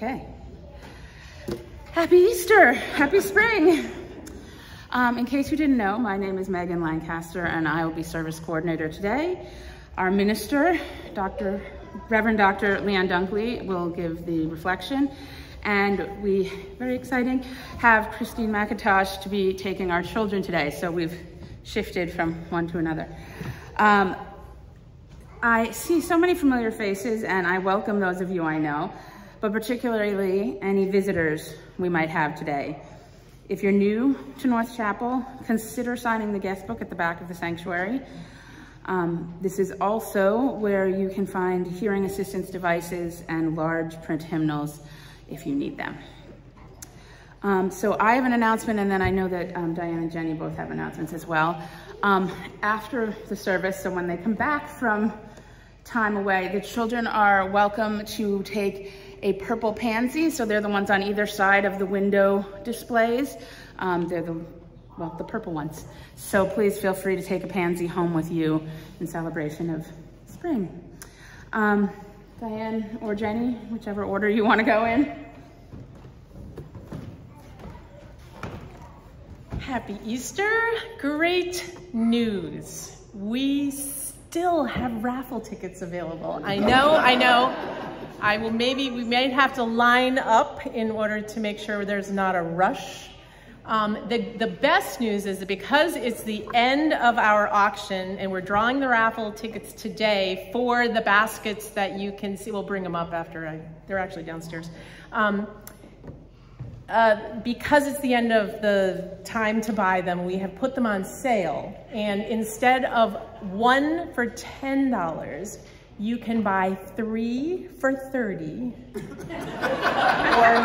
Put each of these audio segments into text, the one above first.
Okay. Happy Easter, happy spring. In case you didn't know, my name is Megan Lancaster and I will be service coordinator today. Our minister, Reverend Dr. Leanne Dunkley, will give the reflection. And we, very exciting, have Christine McIntosh to be taking our children today. So we've shifted from one to another. I see so many familiar faces and I welcome those of you I know, but particularly any visitors we might have today. If you're new to North Chapel, consider signing the guest book at the back of the sanctuary. This is also where you can find hearing assistance devices and large print hymnals if you need them. So I have an announcement, and then I know that Diane and Jenny both have announcements as well. After the service, so when they come back from time away, the children are welcome to take a purple pansy. So they're the ones on either side of the window displays. They're the purple ones. So please feel free to take a pansy home with you in celebration of spring. Diane or Jenny, whichever order you want to go in. Happy Easter. Great news. We still have raffle tickets available. I know. We may have to line up in order to make sure there's not a rush. The best news is that because it's the end of our auction and we're drawing the raffle tickets today for the baskets that you can see, we'll bring them up after they're actually downstairs. Because it's the end of the time to buy them, we have put them on sale. And instead of one for $10, you can buy 3 for $30 or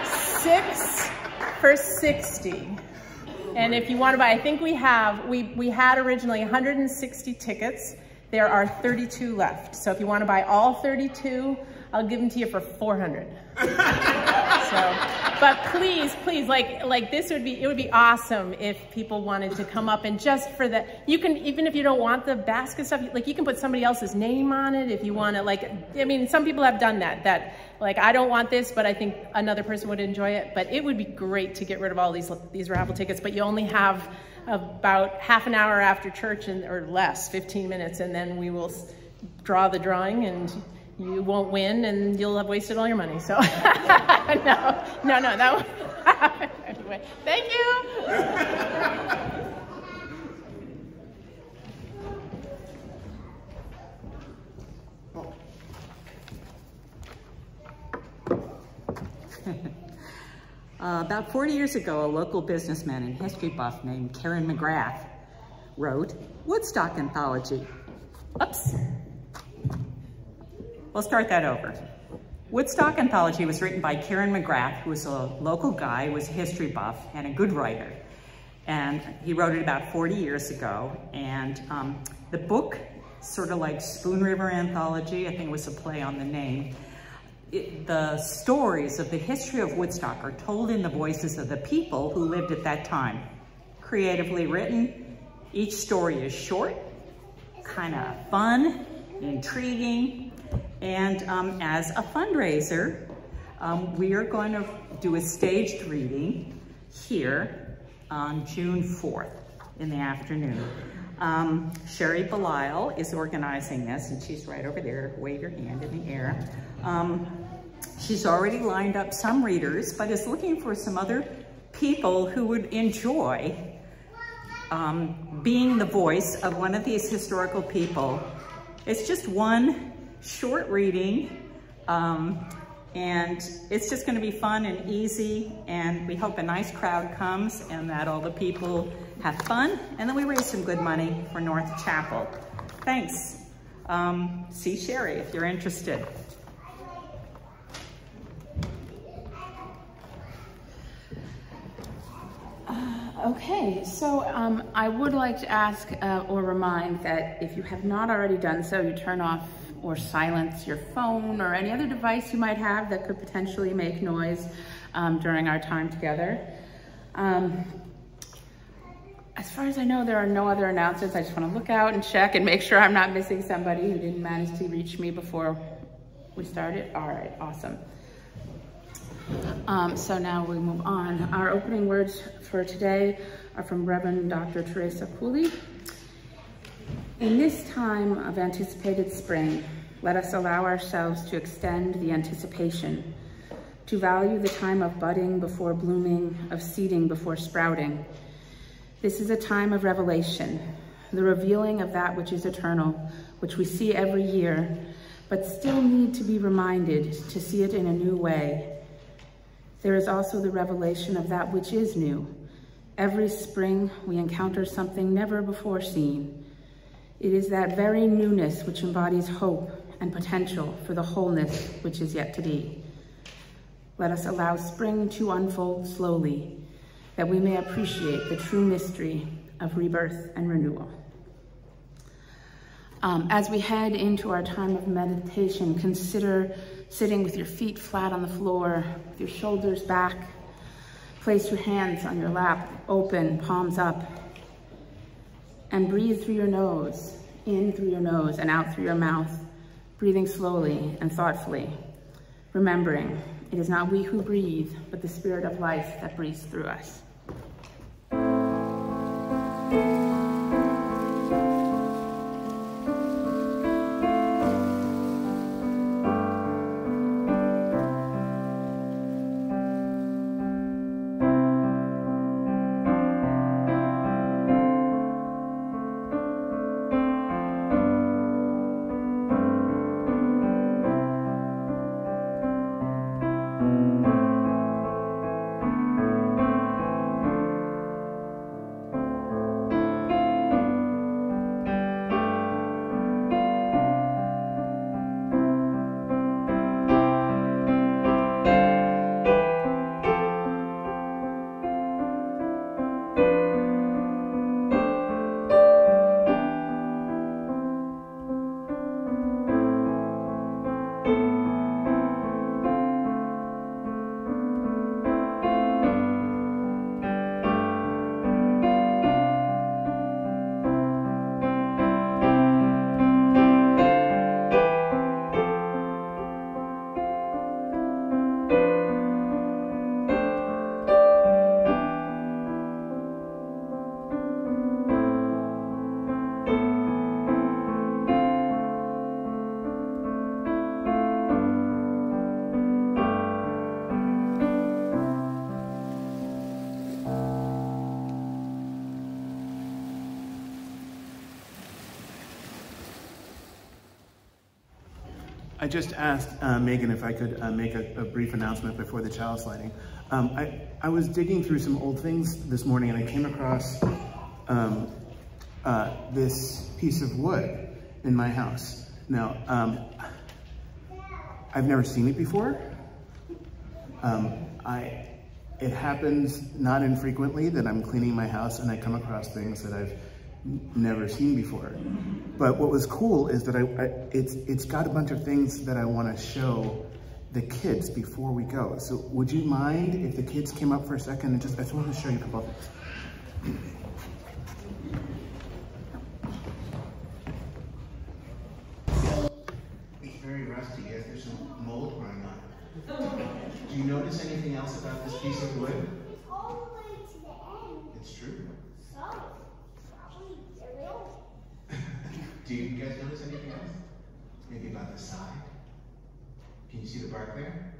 6 for $60. And if you want to buy, I think we had originally 160 tickets. There are 32 left. So if you want to buy all 32, I'll give them to you for $400. But please, like this it would be awesome if people wanted to come up and just for the, you can, even if you don't want the basket stuff, like you can put somebody else's name on it if you want to, some people have done that I don't want this, but I think another person would enjoy it. But it would be great to get rid of all these raffle tickets, but you only have about half an hour after church or less, 15 minutes, and then we will draw the drawing and you won't win and you'll have wasted all your money. So no, that won't happen anyway. Thank you. About 40 years ago, a local businessman and history buff named Carolyn wrote Woodstock Anthology. Oops. We'll start that over. Woodstock Anthology was written by Karen McGrath, who was a local guy, was a history buff and a good writer. And he wrote it about 40 years ago. And the book, sort of like Spoon River Anthology, I think it was a play on the name. The stories of the history of Woodstock are told in the voices of the people who lived at that time. Creatively written, each story is short, kind of fun, intriguing, and as a fundraiser, we are going to do a staged reading here on June 4th in the afternoon. Sherry Belisle is organizing this, and she's right over there. Wave your hand in the air. She's already lined up some readers, but is looking for some other people who would enjoy being the voice of one of these historical people. It's just one short reading, and it's just going to be fun and easy, and we hope a nice crowd comes and that all the people have fun, and then we raise some good money for North Chapel. Thanks. See Sherry if you're interested. Okay, so I would like to ask or remind that if you have not already done so, you turn off or silence your phone or any other device you might have that could potentially make noise during our time together. As far as I know, there are no other announcements. I just want to look out and check and make sure I'm not missing somebody who didn't manage to reach me before we started. All right, awesome. So now we move on. Our opening words for today are from Reverend Dr. Teresa Cooley. In this time of anticipated spring, let us allow ourselves to extend the anticipation, to value the time of budding before blooming, of seeding before sprouting. This is a time of revelation, the revealing of that which is eternal, which we see every year, but still need to be reminded to see it in a new way. There is also the revelation of that which is new. Every spring we encounter something never before seen. It is that very newness which embodies hope and potential for the wholeness which is yet to be. Let us allow spring to unfold slowly, that we may appreciate the true mystery of rebirth and renewal. As we head into our time of meditation, consider sitting with your feet flat on the floor, with your shoulders back. Place your hands on your lap, open, palms up, and breathe through your nose, in through your nose and out through your mouth, breathing slowly and thoughtfully, remembering it is not we who breathe, but the spirit of life that breathes through us. I just asked Megan if I could make a brief announcement before the chalice lighting. I was digging through some old things this morning and I came across this piece of wood in my house. Now, I've never seen it before. It happens not infrequently that I'm cleaning my house and I come across things that I've never seen before. But what was cool is that it's got a bunch of things that I want to show the kids before we go. So would you mind if the kids came up for a second and I just want to show you a couple of things. It's very rusty. Yes, there's some mold growing on it. Do you notice anything else about this piece of wood? It's all the way to the end. It's true. So, probably the real. Do you guys notice anything else? Maybe about the side? Can you see the bark there?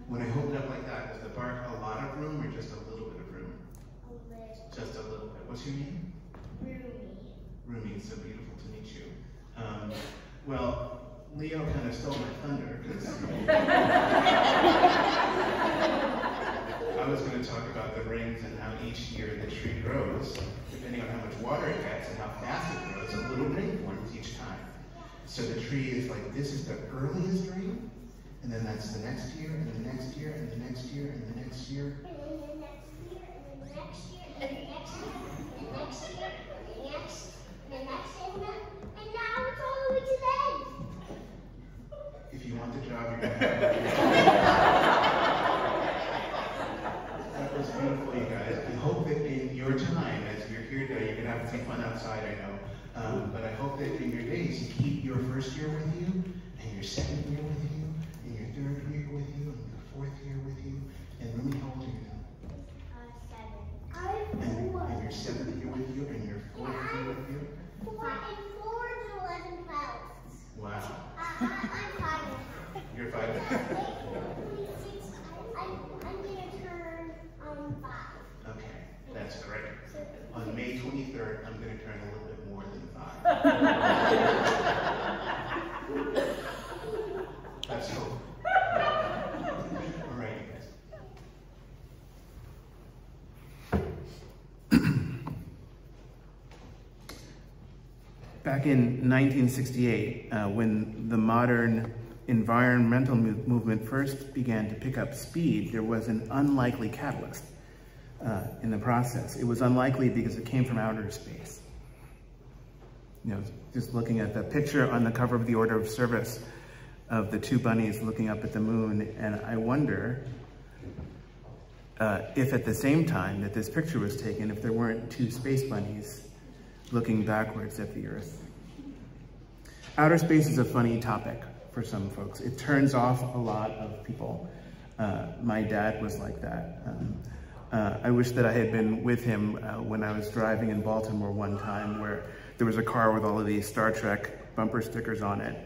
When I hold it up like that, does the bark a lot of room or just a little bit of room? A little. Just a little bit. What's your name? Roomy. Rumi, it's so beautiful to meet you. Well, Leo kind of stole my thunder because I was going to talk about the rings and how each year the tree grows, depending on how much water it gets and how fast it grows, a little ring forms each time. So the tree is like, this is the earliest ring, and then that's the next year, and the next year, and the next year, and the next year. And then the next year, and then the next year, and the next year, and the next year, and the next, and the next, and now it's all the way to the end. If you want the job, you're going to have it. That was beautiful, you guys. I hope that in your time, as you're here today, you're going to have some fun outside, I know. But I hope that in your days, you keep your first year with you, and your second year with you, and your third year with you, and your fourth year sure I'm going to turn a little bit more than 5. Let's hope. All right, guys. Back in 1968, when the modern environmental movement first began to pick up speed, there was an unlikely catalyst in the process. It was unlikely because it came from outer space. You know, just looking at the picture on the cover of the Order of Service of the two bunnies looking up at the moon, and I wonder if at the same time that this picture was taken, if there weren't two space bunnies looking backwards at the Earth. Outer space is a funny topic for some folks. It turns off a lot of people. My dad was like that. I wish that I had been with him when I was driving in Baltimore one time, where there was a car with all of these Star Trek bumper stickers on it,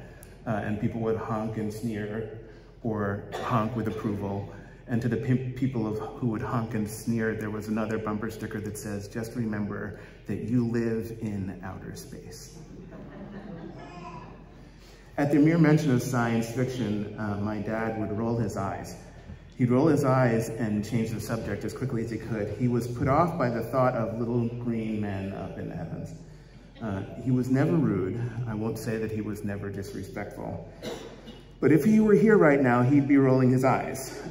and people would honk and sneer or honk with approval. And to the people who would honk and sneer, there was another bumper sticker that says, "Just remember that you live in outer space." At the mere mention of science fiction, my dad would roll his eyes. He'd roll his eyes and change the subject as quickly as he could. He was put off by the thought of little green men up in the heavens. He was never rude. I won't say that he was never disrespectful. But if he were here right now, he'd be rolling his eyes.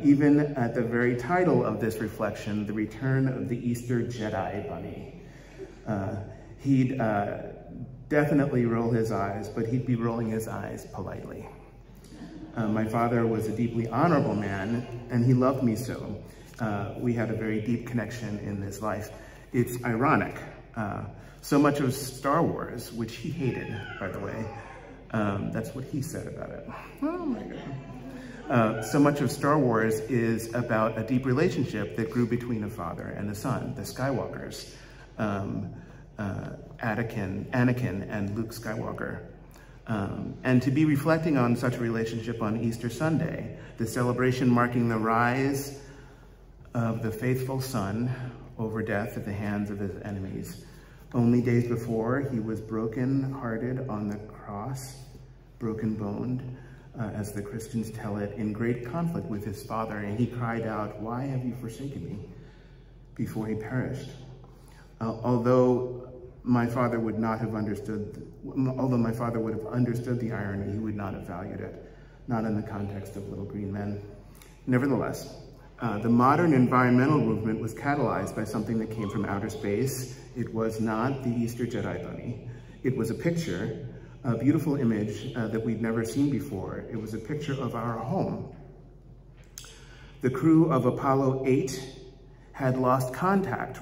Even at the very title of this reflection, The Return of the Easter Jedi Bunny. He'd definitely roll his eyes, but he'd be rolling his eyes politely. My father was a deeply honorable man, and he loved me so. We had a very deep connection in this life. It's ironic. So much of Star Wars, which he hated, by the way, that's what he said about it. Oh my God. So much of Star Wars is about a deep relationship that grew between a father and a son, the Skywalkers, Anakin and Luke Skywalker. And to be reflecting on such a relationship on Easter Sunday, the celebration marking the rise of the faithful son over death at the hands of his enemies. Only days before, he was broken-hearted on the cross, broken-boned, as the Christians tell it, in great conflict with his father, and he cried out, "Why have you forsaken me?" before he perished. Although my father would have understood the irony, he would not have valued it, not in the context of little green men. Nevertheless, the modern environmental movement was catalyzed by something that came from outer space. It was not the Easter Jedi Bunny. It was a picture, a beautiful image that we'd never seen before. It was a picture of our home. The crew of Apollo 8 had lost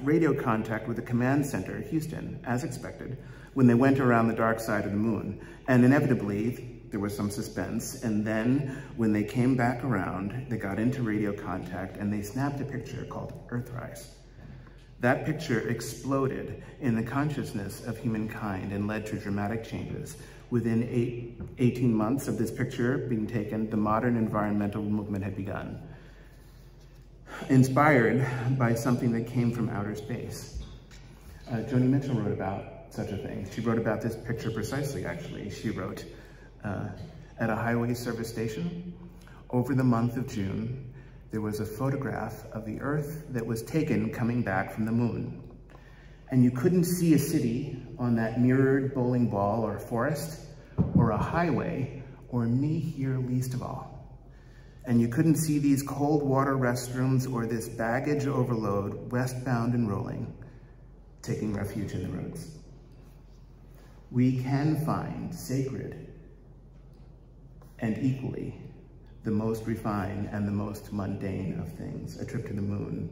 radio contact with the command center, Houston, as expected, when they went around the dark side of the moon. And inevitably, there was some suspense. And then when they came back around, they got into radio contact and they snapped a picture called Earthrise. That picture exploded in the consciousness of humankind and led to dramatic changes. Within 18 months of this picture being taken, the modern environmental movement had begun, inspired by something that came from outer space. Joni Mitchell wrote about such a thing. She wrote about this picture precisely, actually. She wrote, at a highway service station, over the month of June, there was a photograph of the Earth that was taken coming back from the moon. And you couldn't see a city on that mirrored bowling ball or forest or a highway or me here least of all. And you couldn't see these cold water restrooms or this baggage overload westbound and rolling, taking refuge in the roads. We can find sacred and equally the most refined and the most mundane of things. A trip to the moon,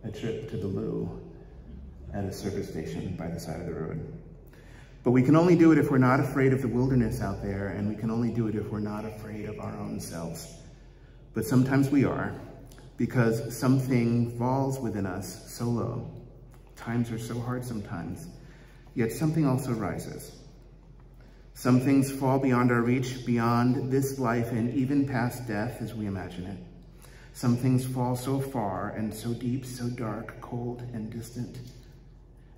a trip to the loo at a service station by the side of the road. But we can only do it if we're not afraid of the wilderness out there, and we can only do it if we're not afraid of our own selves. But sometimes we are, because something falls within us so low. Times are so hard sometimes, yet something also rises. Some things fall beyond our reach, beyond this life and even past death as we imagine it. Some things fall so far and so deep, so dark, cold, and distant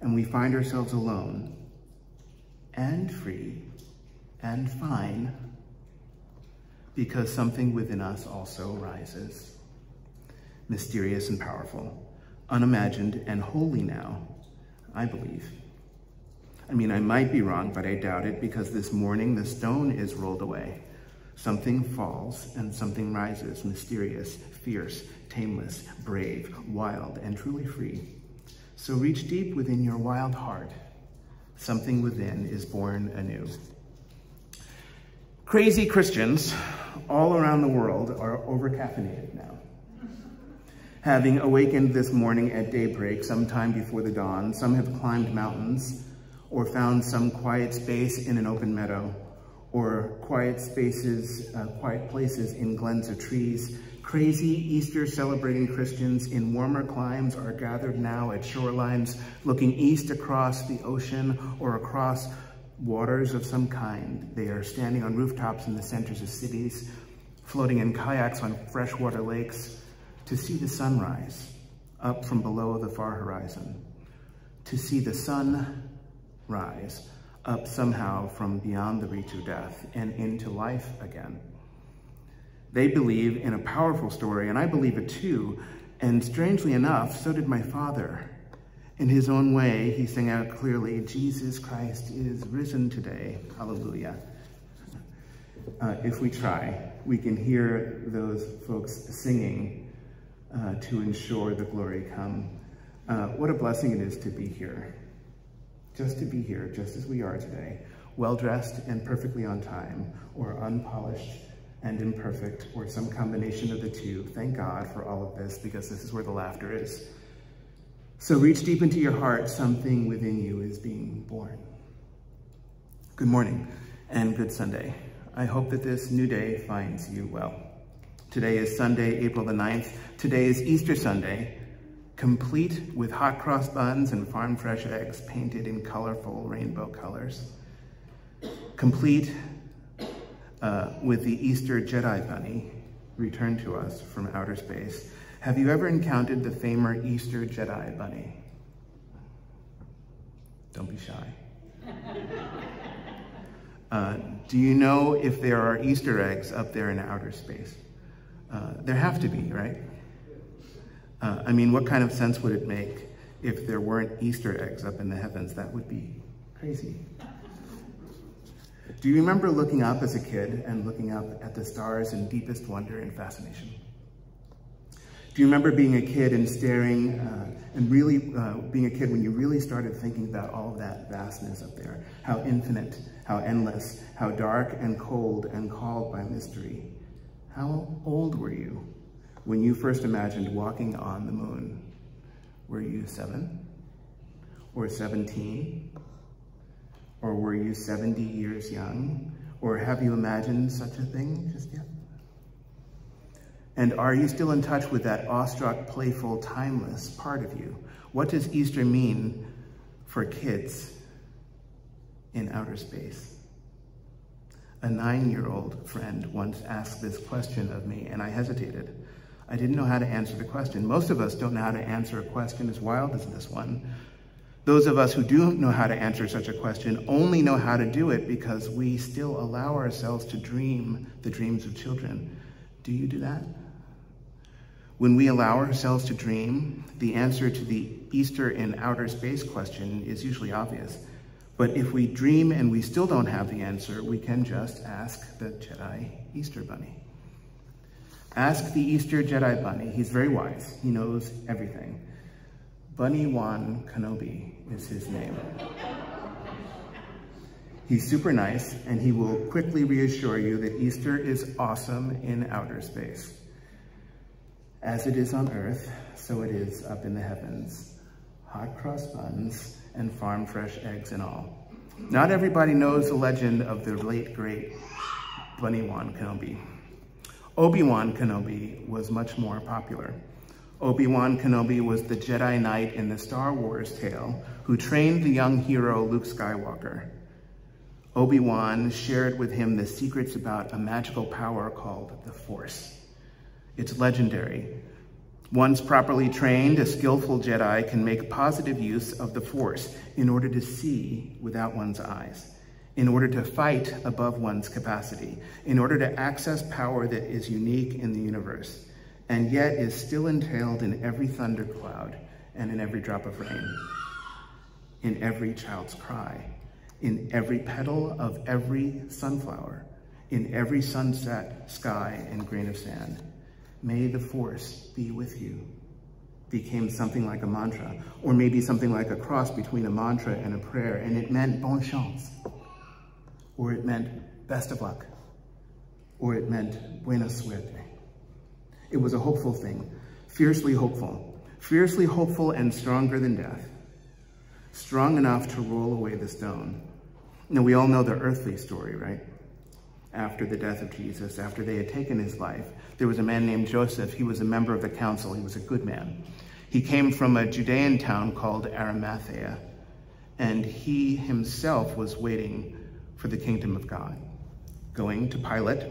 and we find ourselves alone and free and fine because something within us also rises, mysterious and powerful, unimagined and holy now, I believe. I mean, I might be wrong, but I doubt it, because this morning the stone is rolled away. Something falls and something rises, mysterious, fierce, tameless, brave, wild, and truly free. So reach deep within your wild heart. Something within is born anew. Crazy Christians all around the world are over-caffeinated now. Having awakened this morning at daybreak, sometime before the dawn, some have climbed mountains or found some quiet space in an open meadow, or quiet places in glens of trees. Crazy Easter celebrating Christians in warmer climes are gathered now at shorelines, looking east across the ocean or across waters of some kind. They are standing on rooftops in the centers of cities, floating in kayaks on freshwater lakes to see the sunrise up from below the far horizon, to see the sun rise up somehow from beyond the reach of death and into life again. They believe in a powerful story, and I believe it too, and strangely enough, so did my father. In his own way, he sang out clearly, "Jesus Christ is risen today, hallelujah." If we try, we can hear those folks singing to ensure the glory come. What a blessing it is to be here. Just to be here, just as we are today, well-dressed and perfectly on time, or unpolished and imperfect, or some combination of the two. Thank God for all of this, because this is where the laughter is. So reach deep into your heart. Something within you is being born. Good morning and good Sunday. I hope that this new day finds you well. Today is Sunday, April the 9th. Today is Easter Sunday, complete with hot cross buns and farm fresh eggs painted in colorful rainbow colors. Complete with the Easter Jedi Bunny returned to us from outer space. Have you ever encountered the famed Easter Jedi Bunny? Don't be shy. Do you know if there are Easter eggs up there in outer space? There have to be, right? I mean, what kind of sense would it make if there weren't Easter eggs up in the heavens? That would be crazy. Do you remember looking up as a kid and looking up at the stars in deepest wonder and fascination? Do you remember being a kid and staring and really being a kid when you really started thinking about all of that vastness up there? How infinite, how endless, how dark and cold and called by mystery. How old were you when you first imagined walking on the moon? Were you 7 or 17? Or were you 70 years young? Or have you imagined such a thing just yet? And are you still in touch with that awestruck, playful, timeless part of you? What does Easter mean for kids in outer space? A 9-year-old friend once asked this question of me, and I hesitated. I didn't know how to answer the question. Most of us don't know how to answer a question as wild as this one. Those of us who do know how to answer such a question only know how to do it because we still allow ourselves to dream the dreams of children. Do you do that? When we allow ourselves to dream, the answer to the Easter in outer space question is usually obvious. But if we dream and we still don't have the answer, we can just ask the Jedi Easter Bunny. Ask the Easter Jedi Bunny. He's very wise. He knows everything. Bunny Wan Kenobi is his name. He's super nice, and he will quickly reassure you that Easter is awesome in outer space. As it is on Earth, so it is up in the heavens. Hot cross buns and farm fresh eggs and all. Not everybody knows the legend of the late, great Bunny Wan Kenobi. Obi-Wan Kenobi was much more popular. Obi-Wan Kenobi was the Jedi Knight in the Star Wars tale who trained the young hero Luke Skywalker. Obi-Wan shared with him the secrets about a magical power called the Force. It's legendary. Once properly trained, a skillful Jedi can make positive use of the Force in order to see without one's eyes, in order to fight above one's capacity, in order to access power that is unique in the universe, and yet is still entailed in every thundercloud and in every drop of rain, in every child's cry, in every petal of every sunflower, in every sunset sky and grain of sand. May the Force be with you became something like a mantra, or maybe something like a cross between a mantra and a prayer, and it meant bonne chance, or it meant best of luck, or it meant buena suerte. It was a hopeful thing, fiercely hopeful and stronger than death, strong enough to roll away the stone. Now, we all know the earthly story, right? After the death of Jesus, after they had taken his life, there was a man named Joseph. He was a member of the council. He was a good man. He came from a Judean town called Arimathea, and he himself was waiting for the kingdom of God. Going to Pilate,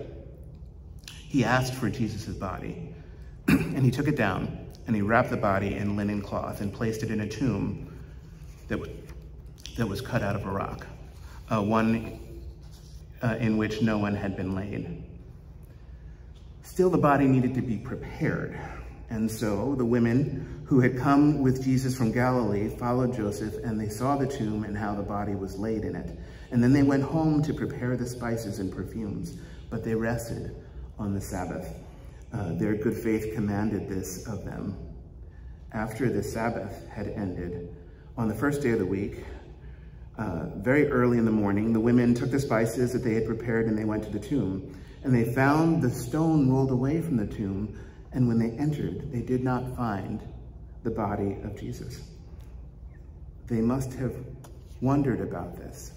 he asked for Jesus' body, and he took it down, and he wrapped the body in linen cloth and placed it in a tomb that was cut out of a rock, one in which no one had been laid. Still, the body needed to be prepared. And so the women who had come with Jesus from Galilee followed Joseph, and they saw the tomb and how the body was laid in it. And then they went home to prepare the spices and perfumes, but they rested on the Sabbath. Their good faith commanded this of them. After the Sabbath had ended, on the first day of the week, very early in the morning, the women took the spices that they had prepared and they went to the tomb. And they found the stone rolled away from the tomb, and when they entered, they did not find the body of Jesus. They must have wondered about this.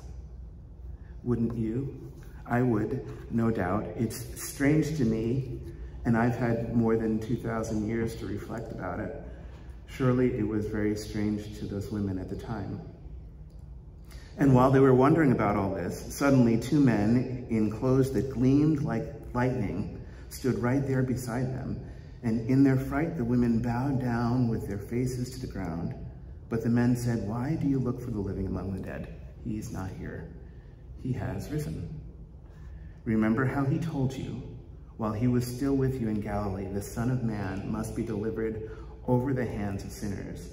Wouldn't you? I would, no doubt. It's strange to me, and I've had more than 2,000 years to reflect about it. Surely it was very strange to those women at the time. And while they were wondering about all this, suddenly two men in clothes that gleamed like lightning stood right there beside them. And in their fright, the women bowed down with their faces to the ground. But the men said, "Why do you look for the living among the dead? He's not here. He has risen. Remember how he told you, while he was still with you in Galilee, the Son of Man must be delivered over the hands of sinners,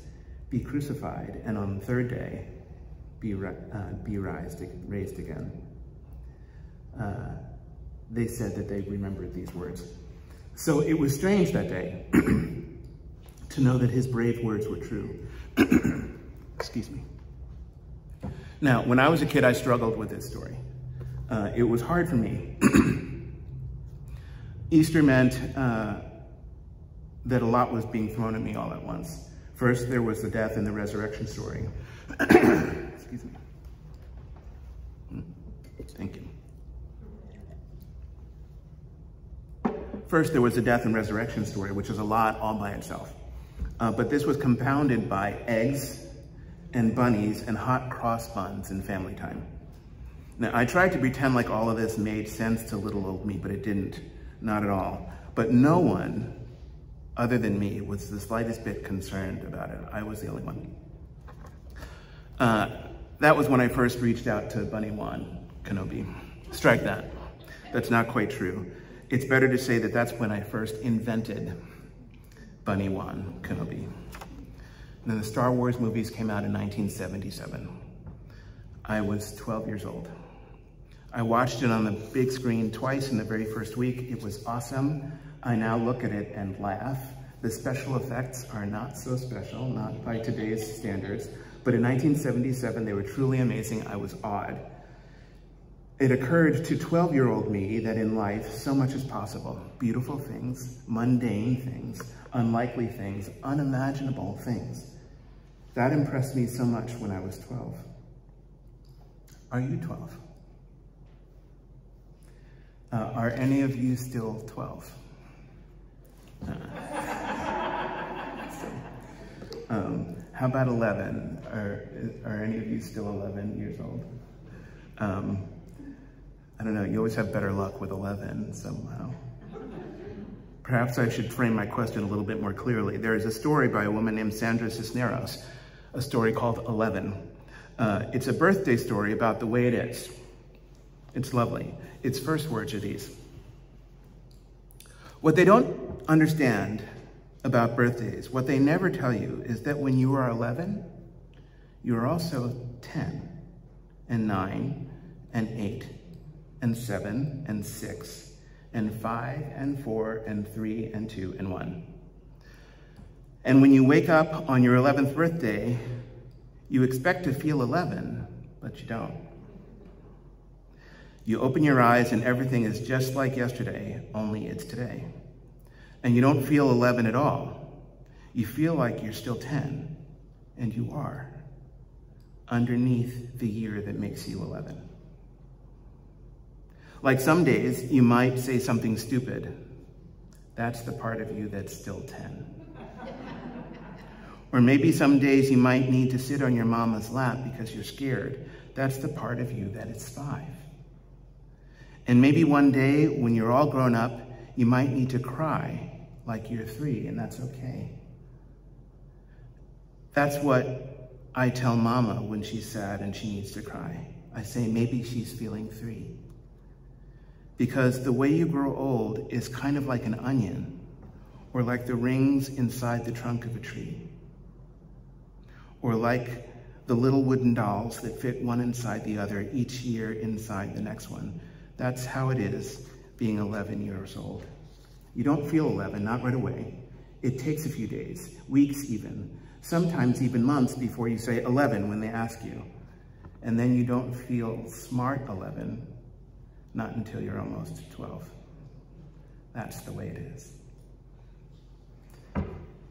be crucified, and on the third day, be raised again." They said that they remembered these words. So it was strange that day to know that his brave words were true. Excuse me. Now, when I was a kid, I struggled with this story. It was hard for me. Easter meant that a lot was being thrown at me all at once. First, there was the death and the resurrection story. Excuse me. Thank you. First, there was the death and resurrection story, which is a lot all by itself. But this was compounded by eggs and bunnies and hot cross buns in family time. Now, I tried to pretend like all of this made sense to little old me, but it didn't, not at all. But no one other than me was the slightest bit concerned about it. I was the only one. That was when I first reached out to Bunny Juan Kenobi. Strike that. That's not quite true. It's better to say that that's when I first invented Bunny Juan Kenobi. And then the Star Wars movies came out in 1977. I was 12 years old. I watched it on the big screen twice in the very first week. It was awesome. I now look at it and laugh. The special effects are not so special, not by today's standards, but in 1977, they were truly amazing. I was awed. It occurred to 12-year-old me that in life, so much is possible. Beautiful things, mundane things, unlikely things, unimaginable things. That impressed me so much when I was 12. Are you 12? Are any of you still 12? How about 11? Are any of you still 11 years old? I don't know, you always have better luck with 11 somehow. Perhaps I should frame my question a little bit more clearly. There is a story by a woman named Sandra Cisneros, a story called 11. It's a birthday story about the way it is. It's lovely. Its first words are these. What they don't understand about birthdays, what they never tell you, is that when you are 11, you are also 10 and 9 and 8 and 7 and 6 and 5 and 4 and 3 and 2 and 1. And when you wake up on your 11th birthday, you expect to feel 11, but you don't. You open your eyes and everything is just like yesterday, only it's today. And you don't feel 11 at all. You feel like you're still 10, and you are, underneath the year that makes you 11. Like some days, you might say something stupid. That's the part of you that's still 10. Or maybe some days you might need to sit on your mama's lap because you're scared. That's the part of you that is 5. And maybe one day when you're all grown up, you might need to cry like you're 3, and that's okay. That's what I tell Mama when she's sad and she needs to cry. I say maybe she's feeling 3. Because the way you grow old is kind of like an onion, or like the rings inside the trunk of a tree, or like the little wooden dolls that fit one inside the other each year inside the next one. That's how it is being 11 years old. You don't feel 11, not right away. It takes a few days, weeks even, sometimes even months before you say 11 when they ask you. And then you don't feel smart 11, not until you're almost 12. That's the way it is.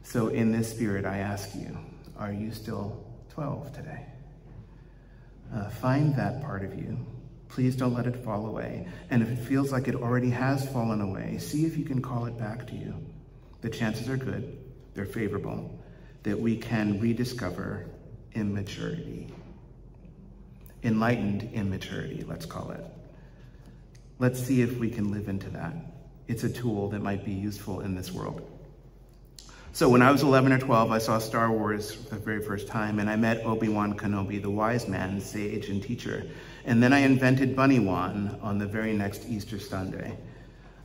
So in this spirit, I ask you, are you still 12 today? Find that part of you. Please don't let it fall away. And if it feels like it already has fallen away, see if you can call it back to you. The chances are good, they're favorable, that we can rediscover immaturity. Enlightened immaturity, let's call it. Let's see if we can live into that. It's a tool that might be useful in this world. So when I was 11 or 12, I saw Star Wars for the very first time, and I met Obi-Wan Kenobi, the wise man, sage, and teacher. And then I invented Bunny Wan on the very next Easter Sunday.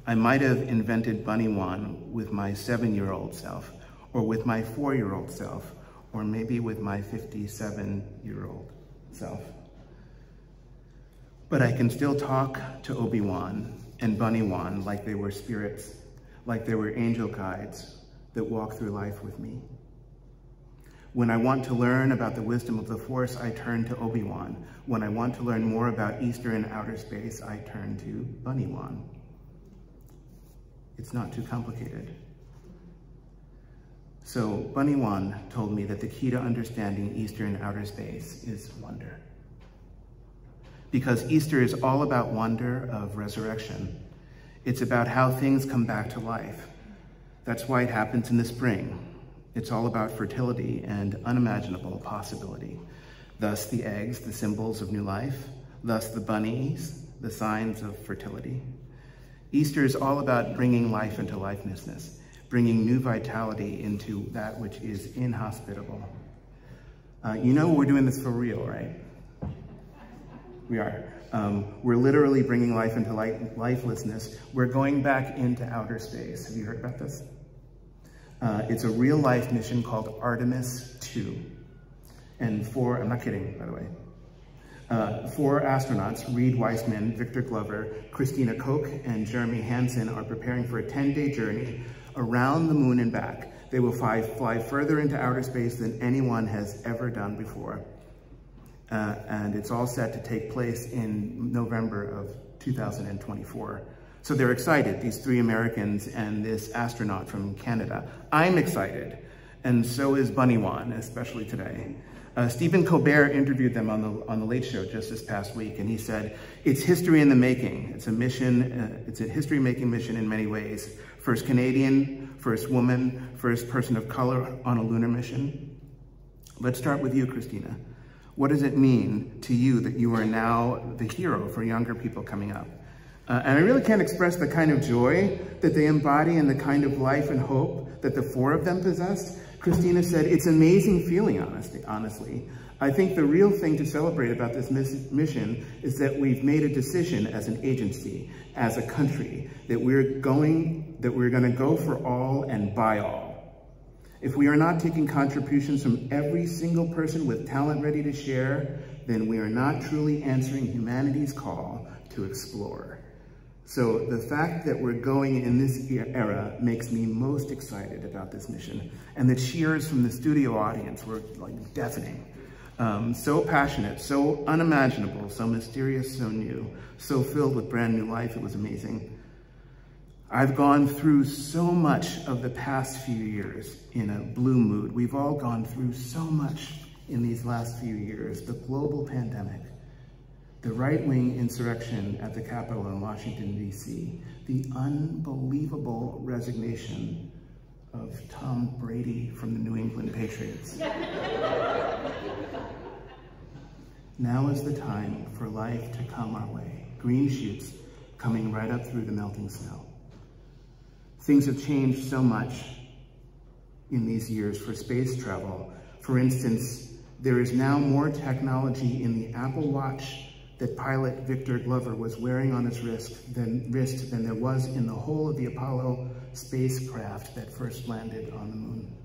I might have invented Bunny Wan with my 7-year-old self, or with my 4-year-old self, or maybe with my 57-year-old self. But I can still talk to Obi-Wan and Bunny Wan like they were spirits, like they were angel guides that walk through life with me. When I want to learn about the wisdom of the Force, I turn to Obi-Wan. When I want to learn more about Easter and outer space, I turn to Bunny Wan. It's not too complicated. So Bunny Wan told me that the key to understanding Easter and outer space is wonder. Because Easter is all about wonder of resurrection. It's about how things come back to life. That's why it happens in the spring. It's all about fertility and unimaginable possibility. Thus the eggs, the symbols of new life. Thus the bunnies, the signs of fertility. Easter is all about bringing life into lifelessness, bringing new vitality into that which is inhospitable. You know we're doing this for real, right? We are. We're literally bringing life into lifelessness. We're going back into outer space. Have you heard about this? It's a real life mission called Artemis 2. And I'm not kidding, by the way. 4 astronauts, Reed Wiseman, Victor Glover, Christina Koch, and Jeremy Hansen, are preparing for a 10-day journey around the moon and back. They will fly further into outer space than anyone has ever done before. And it's all set to take place in November of 2024. So they're excited, these 3 Americans and this astronaut from Canada. I'm excited, and so is Bunny Wan, especially today. Stephen Colbert interviewed them on the Late Show just this past week, and he said, it's history in the making. It's a mission, it's a history-making mission in many ways. First Canadian, first woman, first person of color on a lunar mission. Let's start with you, Christina. What does it mean to you that you are now the hero for younger people coming up? And I really can't express the kind of joy that they embody and the kind of life and hope that the four of them possessed. Christina said, it's an amazing feeling, honestly. I think the real thing to celebrate about this mission is that we've made a decision as an agency, as a country, that we're going to go for all and by all. If we are not taking contributions from every single person with talent ready to share, then we are not truly answering humanity's call to explore. So the fact that we're going in this era makes me most excited about this mission. And the cheers from the studio audience were like deafening. So passionate, so unimaginable, so mysterious, so new, so filled with brand new life, it was amazing. I've gone through so much of the past few years in a blue mood. We've all gone through so much in these last few years. The global pandemic, the right-wing insurrection at the Capitol in Washington, D.C., the unbelievable resignation of Tom Brady from the New England Patriots. Now is the time for life to come our way. Green shoots coming right up through the melting snow. Things have changed so much in these years for space travel. For instance, there is now more technology in the Apple Watch that pilot Victor Glover was wearing on his wrist than there was in the whole of the Apollo spacecraft that first landed on the moon.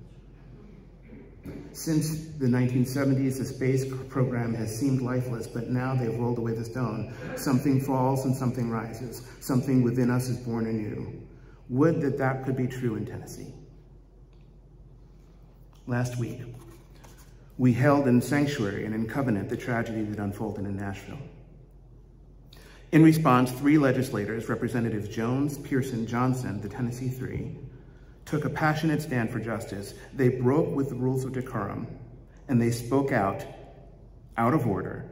Since the 1970s, the space program has seemed lifeless, but now they've rolled away the stone. Something falls and something rises. Something within us is born anew. Would that that could be true in Tennessee. Last week, we held in sanctuary and in covenant the tragedy that unfolded in Nashville. In response, 3 legislators, Representatives Jones, Pearson, Johnson, the Tennessee Three, took a passionate stand for justice. They broke with the rules of decorum, and they spoke out of order,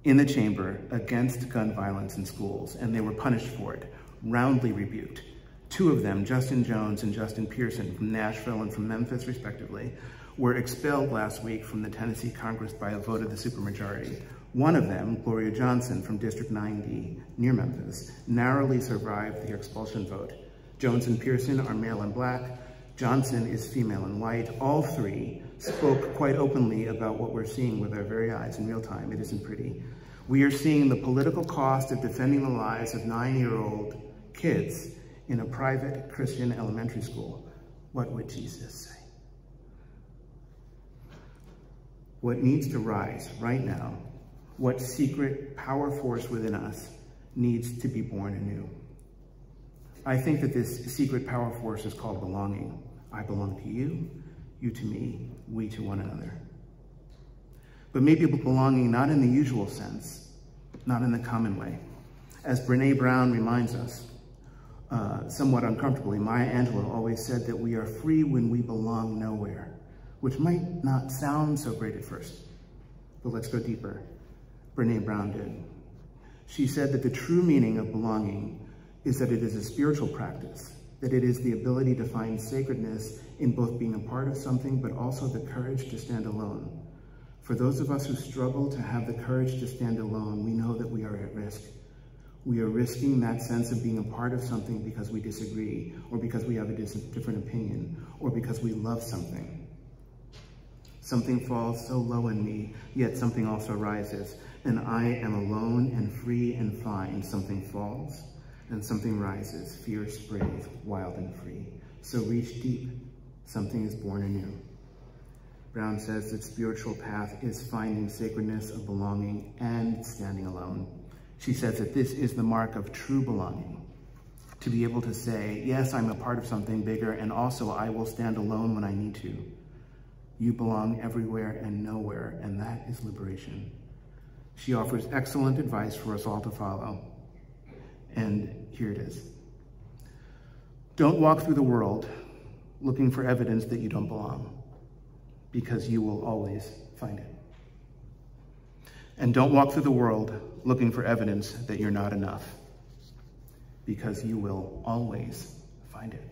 in the chamber against gun violence in schools, and they were punished for it, roundly rebuked. 2 of them, Justin Jones and Justin Pearson, from Nashville and from Memphis, respectively, were expelled last week from the Tennessee Congress by a vote of the supermajority. One of them, Gloria Johnson from District 9D, near Memphis, narrowly survived the expulsion vote. Jones and Pearson are male and black. Johnson is female and white. All 3 spoke quite openly about what we're seeing with our very eyes in real time. It isn't pretty. We are seeing the political cost of defending the lives of 9-year-old kids in a private Christian elementary school. What would Jesus say? What needs to rise right now, what secret power force within us needs to be born anew? I think that this secret power force is called belonging. I belong to you, you to me, we to one another. But maybe belonging not in the usual sense, not in the common way. As Brene Brown reminds us, somewhat uncomfortably, Maya Angelou always said that we are free when we belong nowhere, which might not sound so great at first, but let's go deeper. Brene Brown did. She said that the true meaning of belonging is that it is a spiritual practice, that it is the ability to find sacredness in both being a part of something, but also the courage to stand alone. For those of us who struggle to have the courage to stand alone, we know that we are at risk. We are risking that sense of being a part of something because we disagree, or because we have a different opinion, or because we love something. Something falls so low in me, yet something also rises, and I am alone and free and fine. Something falls, and something rises, fierce, brave, wild, and free. So reach deep, something is born anew. Brown says that spiritual path is finding sacredness of belonging and standing alone. She says that this is the mark of true belonging, to be able to say, yes, I'm a part of something bigger, and also I will stand alone when I need to. You belong everywhere and nowhere, and that is liberation. She offers excellent advice for us all to follow, and here it is. Don't walk through the world looking for evidence that you don't belong, because you will always find it. And don't walk through the world looking for evidence that you're not enough, because you will always find it.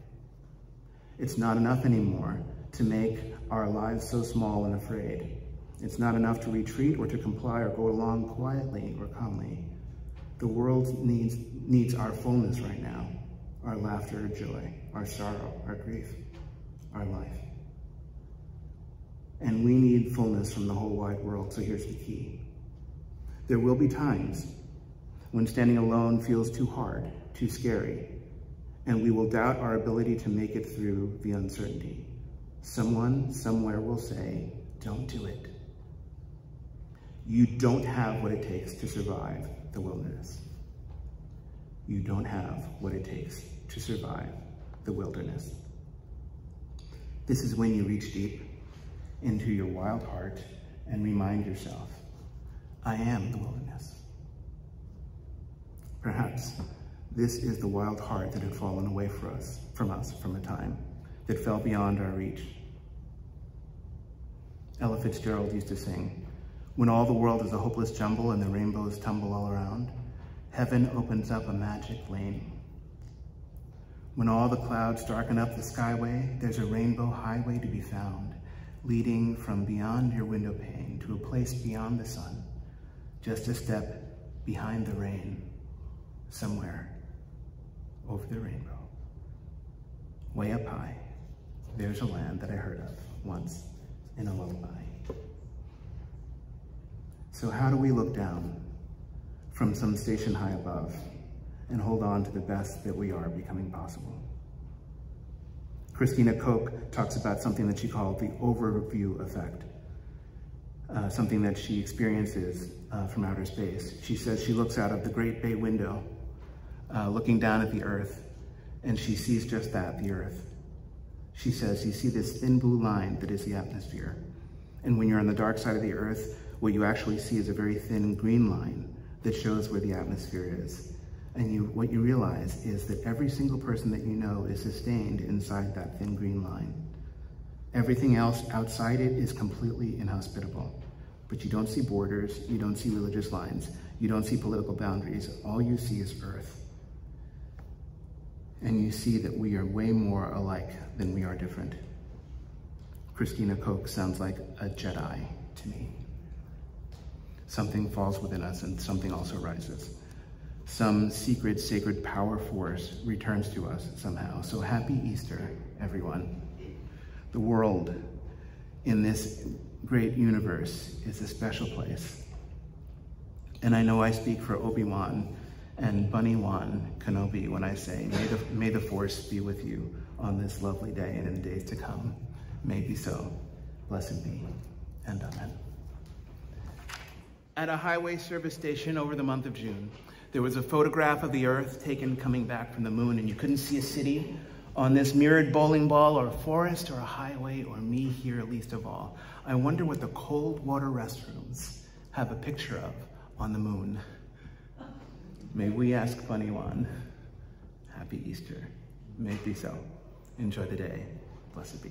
It's not enough anymore to make our lives so small and afraid. It's not enough to retreat or to comply or go along quietly or calmly. The world needs our fullness right now, our laughter, our joy, our sorrow, our grief, our life. And we need fullness from the whole wide world, so here's the key. There will be times when standing alone feels too hard, too scary, and we will doubt our ability to make it through the uncertainty. Someone, somewhere will say, don't do it. You don't have what it takes to survive the wilderness. You don't have what it takes to survive the wilderness. This is when you reach deep into your wild heart and remind yourself, I am the wilderness. Perhaps this is the wild heart that had fallen away from us from a time that fell beyond our reach. Ella Fitzgerald used to sing, when all the world is a hopeless jumble and the rainbows tumble all around, heaven opens up a magic lane. When all the clouds darken up the skyway, there's a rainbow highway to be found, leading from beyond your window pane to a place beyond the sun, just a step behind the rain, somewhere over the rainbow. Way up high, there's a land that I heard of once in a lullaby. So how do we look down from some station high above and hold on to the best that we are becoming possible? Christina Koch talks about something that she called the overview effect, something that she experiences from outer space. She says she looks out of the great bay window, looking down at the earth, and she sees just that, the earth. She says, you see this thin blue line that is the atmosphere. And when you're on the dark side of the earth, what you actually see is a very thin green line that shows where the atmosphere is. And what you realize is that every single person that you know is sustained inside that thin green line. Everything else outside it is completely inhospitable. But you don't see borders, you don't see religious lines, you don't see political boundaries. All you see is earth. And you see that we are way more alike than we are different. Christina Koch sounds like a Jedi to me. Something falls within us and something also rises. Some secret, sacred power force returns to us somehow. So happy Easter, everyone. The world in this great universe is a special place. And I know I speak for Obi-Wan and Bunny-Wan Kenobi when I say, may the Force be with you on this lovely day and in the days to come. May it be so. Blessed be, and amen. At a highway service station over the month of June, there was a photograph of the earth taken coming back from the moon, and you couldn't see a city on this mirrored bowling ball or a forest or a highway or me here least of all. I wonder what the cold water restrooms have a picture of on the moon. May we ask Bunny-Wan, happy Easter. May it be so. Enjoy the day. Blessed be.